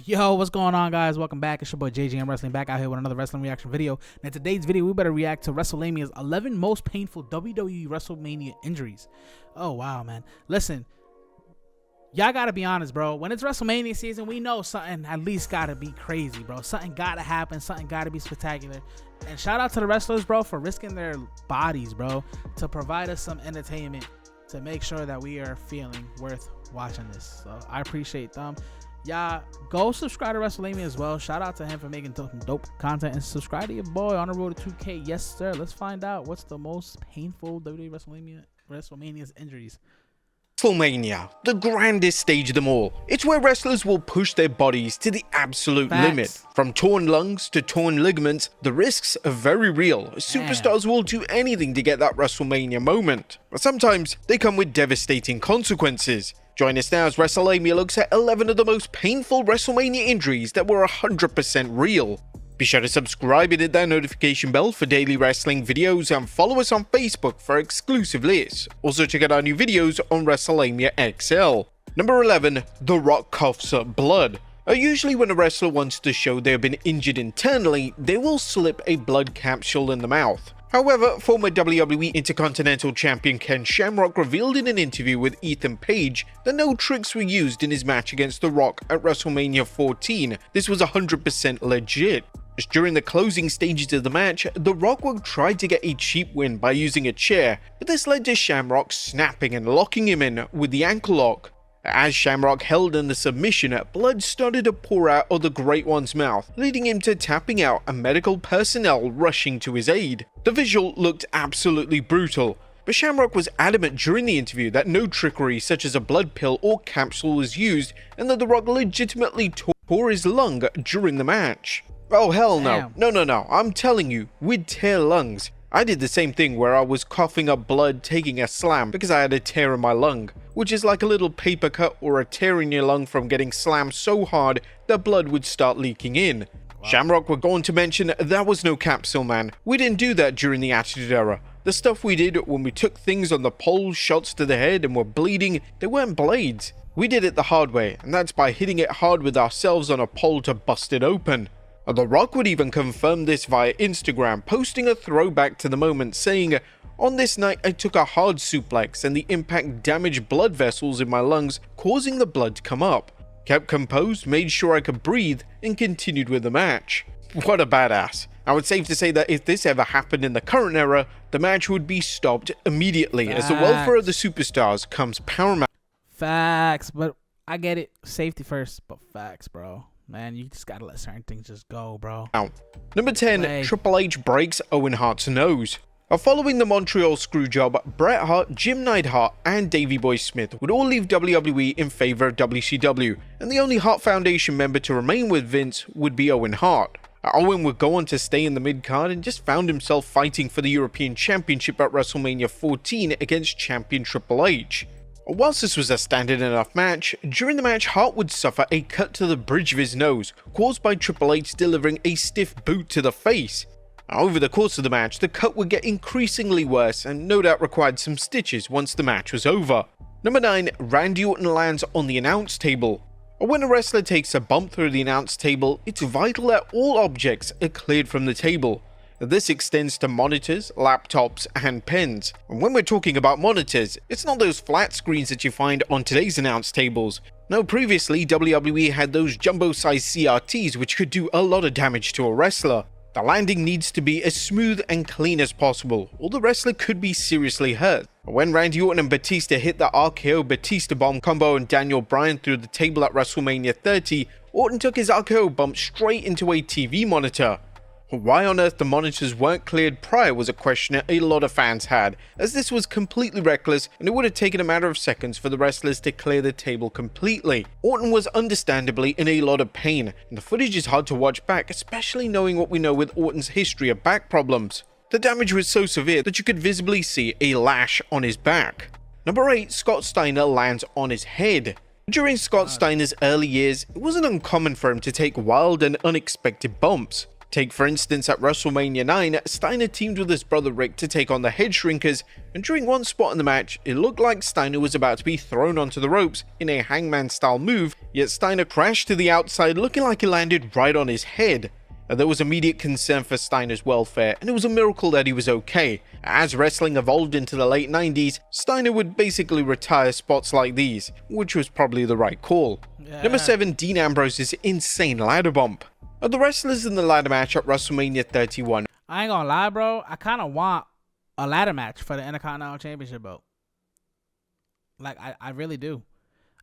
Yo, what's going on, guys? Welcome back. It's your boy JJ Wrestling, back out here with another wrestling reaction video. And in today's video, we better react to WrestleLamia's 11 most painful WWE WrestleMania injuries. Oh, wow, man. Listen, y'all gotta be honest, bro. When it's WrestleMania season, we know something at least gotta be crazy, bro. Something gotta happen. Something gotta be spectacular. And shout out to the wrestlers, bro, for risking their bodies, bro, to provide us some entertainment, to make sure that we are feeling worth watching this. So I appreciate them. Y'all go subscribe to WrestleLamia as well. Shout out to him for making dope content, and subscribe to your boy on the road to 2K. Yes, sir. Let's find out what's the most painful WWE WrestleMania's injuries. WrestleMania, the grandest stage of them all. It's where wrestlers will push their bodies to the absolute limit. From torn lungs to torn ligaments, the risks are very real. Superstars will do anything to get that WrestleMania moment, but sometimes they come with devastating consequences. Join us now as WrestleLamia looks at 11 of the most painful WrestleMania injuries that were 100% real. Be sure to subscribe and hit that notification bell for daily wrestling videos, and follow us on Facebook for exclusive lists. Also check out our new videos on WrestleLamia XL. Number 11. The Rock coughs up blood. Usually when a wrestler wants to show they have been injured internally, they will slip a blood capsule in the mouth. However, former WWE Intercontinental Champion Ken Shamrock revealed in an interview with Ethan Page that no tricks were used in his match against The Rock at WrestleMania 14. This was 100% legit. Just during the closing stages of the match, The Rock would try to get a cheap win by using a chair, but this led to Shamrock snapping and locking him in with the ankle lock. As Shamrock held in the submission, blood started to pour out of the Great One's mouth, leading him to tapping out and medical personnel rushing to his aid. The visual looked absolutely brutal, but Shamrock was adamant during the interview that no trickery such as a blood pill or capsule was used, and that The Rock legitimately tore his lung during the match. Oh hell no, no, I'm telling you, we'd tear lungs. I did the same thing where I was coughing up blood taking a slam because I had a tear in my lung, which is like a little paper cut or a tear in your lung from getting slammed so hard that blood would start leaking in. Wow. Shamrock were going to mention that was no capsule, man. We didn't do that during the Attitude Era. The stuff we did when we took things on the pole, shots to the head and were bleeding, they weren't blades. We did it the hard way, and that's by hitting it hard with ourselves on a pole to bust it open. The Rock would even confirm this via Instagram, posting a throwback to the moment saying, "On this night I took a hard suplex and the impact damaged blood vessels in my lungs, causing the blood to come up. Kept composed, made sure I could breathe, and continued with the match." What a badass. Now it's safe to say that if this ever happened in the current era, the match would be stopped immediately, as the welfare of the superstars comes paramount. Facts, but I get it. Safety first, but facts, bro. Man, you just gotta let certain things just go, bro. Number 10. Triple H breaks Owen Hart's nose. Following the Montreal Screwjob, Bret Hart, Jim Neidhart, and Davey Boy Smith would all leave WWE in favor of WCW, and the only Hart Foundation member to remain with Vince would be Owen Hart. Owen would go on to stay in the mid-card and just found himself fighting for the European Championship at WrestleMania 14 against champion Triple H. Whilst this was a standard enough match, during the match Hart would suffer a cut to the bridge of his nose, caused by Triple H delivering a stiff boot to the face. Over the course of the match, the cut would get increasingly worse and no doubt required some stitches once the match was over. Number 9. Randy Orton lands on the announce table. When a wrestler takes a bump through the announce table, it's vital that all objects are cleared from the table. This extends to monitors, laptops, and pens. And when we're talking about monitors, it's not those flat screens that you find on today's announce tables. No, previously WWE had those jumbo-sized CRTs which could do a lot of damage to a wrestler. The landing needs to be as smooth and clean as possible, or the wrestler could be seriously hurt. When Randy Orton and Batista hit the RKO Batista Bomb combo and Daniel Bryan through the table at WrestleMania 30, Orton took his RKO bump straight into a TV monitor. Why on earth the monitors weren't cleared prior was a question that a lot of fans had, as this was completely reckless and it would have taken a matter of seconds for the wrestlers to clear the table completely. Orton was understandably in a lot of pain, and the footage is hard to watch back, especially knowing what we know with Orton's history of back problems. The damage was so severe that you could visibly see a lash on his back. Number 8. Scott Steiner lands on his head. During Scott Steiner's early years, it wasn't uncommon for him to take wild and unexpected bumps. Take for instance at WrestleMania 9, Steiner teamed with his brother Rick to take on the Head Shrinkers, and during one spot in the match, it looked like Steiner was about to be thrown onto the ropes in a hangman style move, yet Steiner crashed to the outside looking like he landed right on his head. There was immediate concern for Steiner's welfare, and it was a miracle that he was okay. As wrestling evolved into the late 90s, Steiner would basically retire spots like these, which was probably the right call. Number 7, Dean Ambrose's insane ladder bump. Of the wrestlers in the ladder match at WrestleMania 31, I ain't gonna lie, bro. I kind of want a ladder match for the Intercontinental Championship belt. Like, I really do.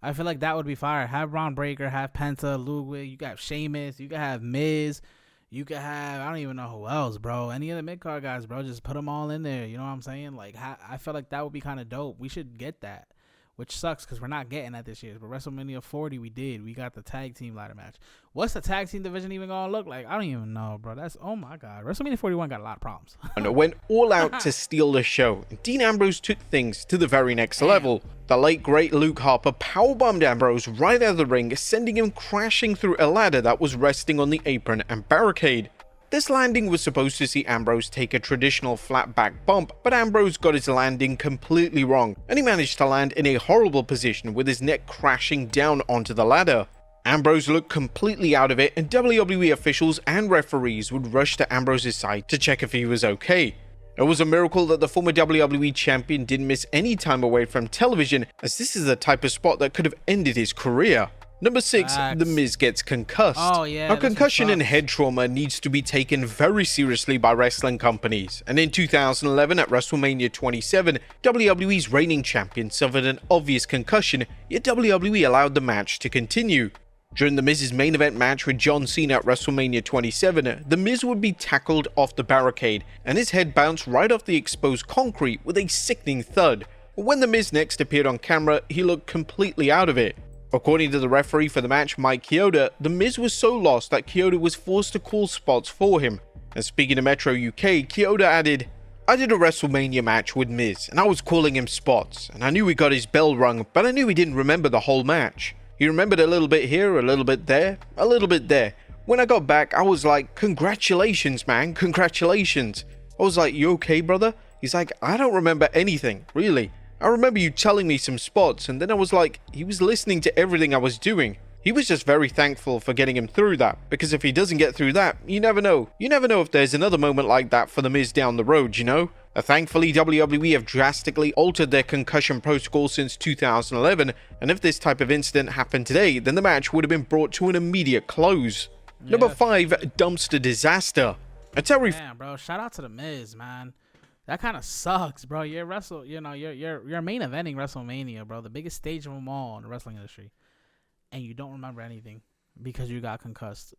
I feel like that would be fire. Have Braun Breaker, have Penta, Ludwig, you got Sheamus, you can have Miz. You could have, I don't even know who else, bro. Any of the mid-card guys, bro. Just put them all in there. You know what I'm saying? Like, I feel like that would be kind of dope. We should get that, which sucks because we're not getting that this year. But WrestleMania 40, we did. We got the tag team ladder match. What's the tag team division even going to look like? I don't even know, bro. That's, oh, my God. WrestleMania 41 got a lot of problems. and went all out to steal the show. Dean Ambrose took things to the very next level. The late great Luke Harper powerbombed Ambrose right out of the ring, sending him crashing through a ladder that was resting on the apron and barricade. This landing was supposed to see Ambrose take a traditional flat back bump, but Ambrose got his landing completely wrong, and he managed to land in a horrible position with his neck crashing down onto the ladder. Ambrose looked completely out of it, and WWE officials and referees would rush to Ambrose's side to check if he was okay. It was a miracle that the former WWE champion didn't miss any time away from television, as this is the type of spot that could have ended his career. Number 6, The Miz gets concussed. Oh, yeah. Now, concussion and head trauma needs to be taken very seriously by wrestling companies, and in 2011 at WrestleMania 27, WWE's reigning champion suffered an obvious concussion, yet WWE allowed the match to continue. During The Miz's main event match with John Cena at WrestleMania 27, The Miz would be tackled off the barricade, and his head bounced right off the exposed concrete with a sickening thud. When The Miz next appeared on camera, he looked completely out of it. According to the referee for the match, Mike Chioda, The Miz was so lost that Chioda was forced to call spots for him. And speaking to Metro UK, Chioda added, "I did a WrestleMania match with Miz, and I was calling him spots, and I knew he got his bell rung, but I knew he didn't remember the whole match. He remembered a little bit here, a little bit there, a little bit there. When I got back, I was like, congratulations, man, congratulations." I was like, "You okay, brother?" He's like, "I don't remember anything, really. I remember you telling me some spots," and then I was like, he was listening to everything I was doing. He was just very thankful for getting him through that, because if he doesn't get through that, you never know. You never know if there's another moment like that for The Miz down the road, you know? Thankfully, WWE have drastically altered their concussion protocol since 2011, and if this type of incident happened today, then the match would have been brought to an immediate close. Yeah. Number 5, dumpster disaster. Damn, bro, shout out to The Miz, man. That kind of sucks, bro. You're main eventing WrestleMania, bro, the biggest stage of them all in the wrestling industry, and you don't remember anything because you got concussed.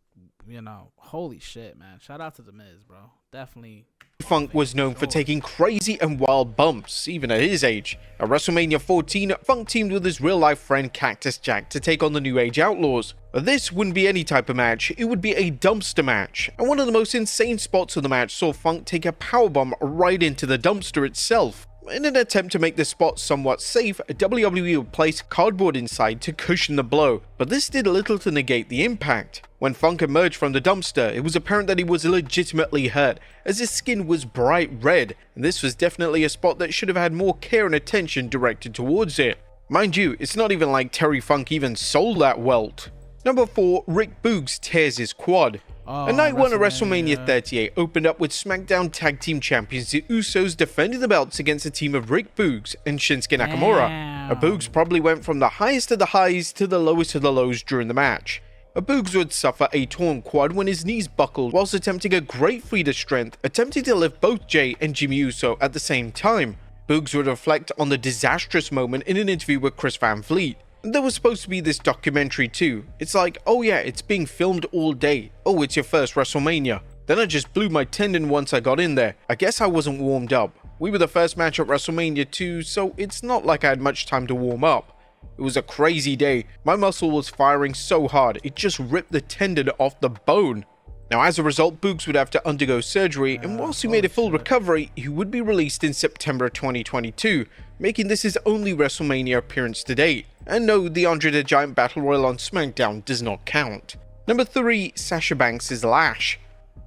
You know, holy shit, man. Shout out to The Miz, bro. Definitely. Funk was known for taking crazy and wild bumps, even at his age. At WrestleMania 14, Funk teamed with his real-life friend Cactus Jack to take on the New Age Outlaws. This wouldn't be any type of match, it would be a dumpster match, and one of the most insane spots of the match saw Funk take a powerbomb right into the dumpster itself. In an attempt to make the spot somewhat safe, WWE would place cardboard inside to cushion the blow, but this did little to negate the impact. When Funk emerged from the dumpster, it was apparent that he was legitimately hurt, as his skin was bright red, and this was definitely a spot that should have had more care and attention directed towards it. Mind you, it's not even like Terry Funk even sold that welt. Number 4, Rick Boogs tears his quad. Night 1 of WrestleMania 38 opened up with SmackDown Tag Team Champions the Usos defending the belts against a team of Rick Boogs and Shinsuke Nakamura. Boogs probably went from the highest of the highs to the lowest of the lows during the match. Boogs would suffer a torn quad when his knees buckled whilst attempting a great feat of strength, attempting to lift both Jay and Jimmy Uso at the same time. Boogs would reflect on the disastrous moment in an interview with Chris Van Vliet. There was supposed to be this documentary too. It's like, oh yeah, it's being filmed all day. Oh, it's your first WrestleMania. Then I just blew my tendon once I got in there. I guess I wasn't warmed up. We were the first match at WrestleMania 2, so it's not like I had much time to warm up. It was a crazy day. My muscle was firing so hard, it just ripped the tendon off the bone. Now, as a result, Boogs would have to undergo surgery, and whilst he made a full recovery, he would be released in September 2022, making this his only WrestleMania appearance to date. And no, the Andre the Giant Battle Royal on SmackDown does not count. Number 3, Sasha Banks' lash.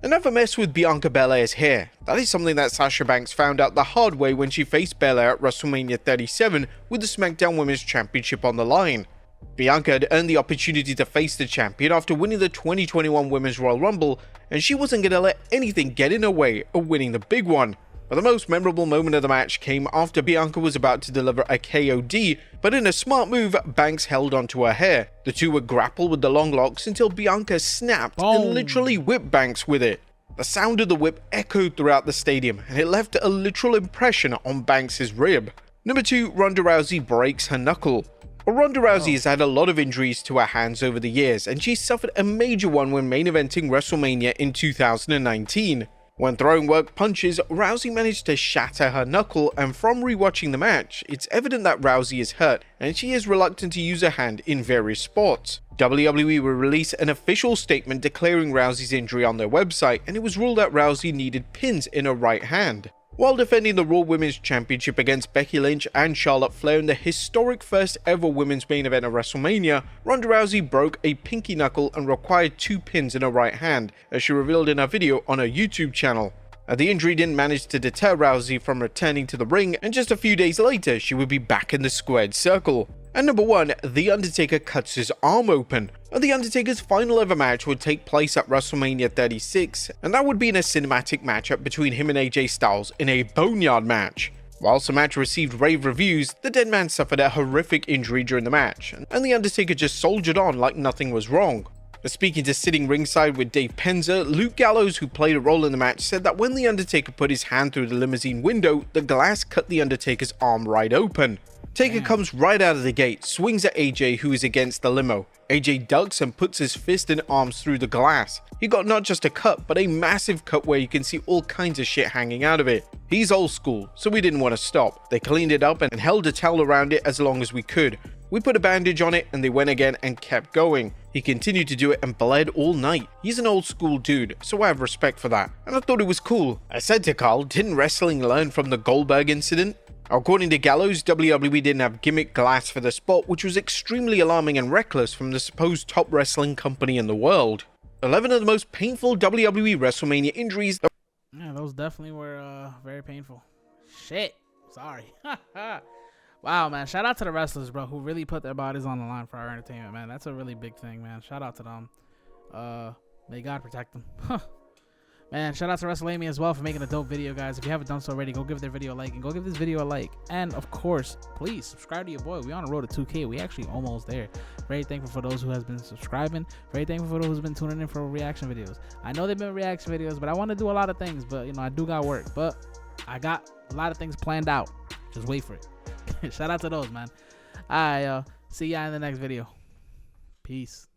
And never mess with Bianca Belair's hair. That is something that Sasha Banks found out the hard way when she faced Belair at WrestleMania 37 with the SmackDown Women's Championship on the line. Bianca had earned the opportunity to face the champion after winning the 2021 Women's Royal Rumble, and she wasn't going to let anything get in her way of winning the big one. But the most memorable moment of the match came after Bianca was about to deliver a KOD, but in a smart move, Banks held onto her hair. The two would grapple with the long locks until Bianca snapped and literally whipped Banks with it. The sound of the whip echoed throughout the stadium, and it left a literal impression on Banks' rib. Number 2, Ronda Rousey breaks her knuckle. Well, Ronda Rousey has had a lot of injuries to her hands over the years, and she suffered a major one when main eventing WrestleMania in 2019. When throwing work punches, Rousey managed to shatter her knuckle, and from rewatching the match, it's evident that Rousey is hurt and she is reluctant to use her hand in various spots. WWE will release an official statement declaring Rousey's injury on their website, and it was ruled that Rousey needed pins in her right hand. While defending the Raw Women's Championship against Becky Lynch and Charlotte Flair in the historic first ever women's main event of WrestleMania, Ronda Rousey broke a pinky knuckle and required 2 pins in her right hand, as she revealed in her video on her YouTube channel. The injury didn't manage to deter Rousey from returning to the ring, and just a few days later, she would be back in the squared circle. And number 1, The Undertaker cuts his arm open. The Undertaker's final ever match would take place at WrestleMania 36, and that would be in a cinematic matchup between him and AJ Styles in a boneyard match. Whilst the match received rave reviews, the dead man suffered a horrific injury during the match, and The Undertaker just soldiered on like nothing was wrong. Speaking to sitting ringside with Dave Penza, Luke Gallows, who played a role in the match, said that when The Undertaker put his hand through the limousine window, the glass cut The Undertaker's arm right open. Taker comes right out of the gate, swings at AJ, who is against the limo. AJ ducks and puts his fist and arms through the glass. He got not just a cut, but a massive cut where you can see all kinds of shit hanging out of it. He's old school, so we didn't want to stop. They cleaned it up and held a towel around it as long as we could. We put a bandage on it and they went again and kept going. He continued to do it and bled all night. He's an old school dude, so I have respect for that. And I thought it was cool. I said to Carl, didn't wrestling learn from the Goldberg incident? According to Gallows, WWE didn't have gimmick glass for the spot, which was extremely alarming and reckless from the supposed top wrestling company in the world. 11 of the most painful WWE WrestleMania injuries. Yeah, those definitely were very painful. Shit. Sorry. Wow, man. Shout out to the wrestlers, bro, who really put their bodies on the line for our entertainment, man. That's a really big thing, man. Shout out to them. May God protect them. Man, shout out to WrestleLamia as well for making a dope video, guys. If you haven't done so already, go give their video a like and go give this video a like. And of course, please subscribe to your boy. We on the road to 2K. We actually almost there. Very thankful for those who has been subscribing. Very thankful for those who's been tuning in for reaction videos. I know they've been reaction videos, but I want to do a lot of things. But you know, I do got work. But I got a lot of things planned out. Just wait for it. Shout out to those, man. All right, see y'all in the next video. Peace.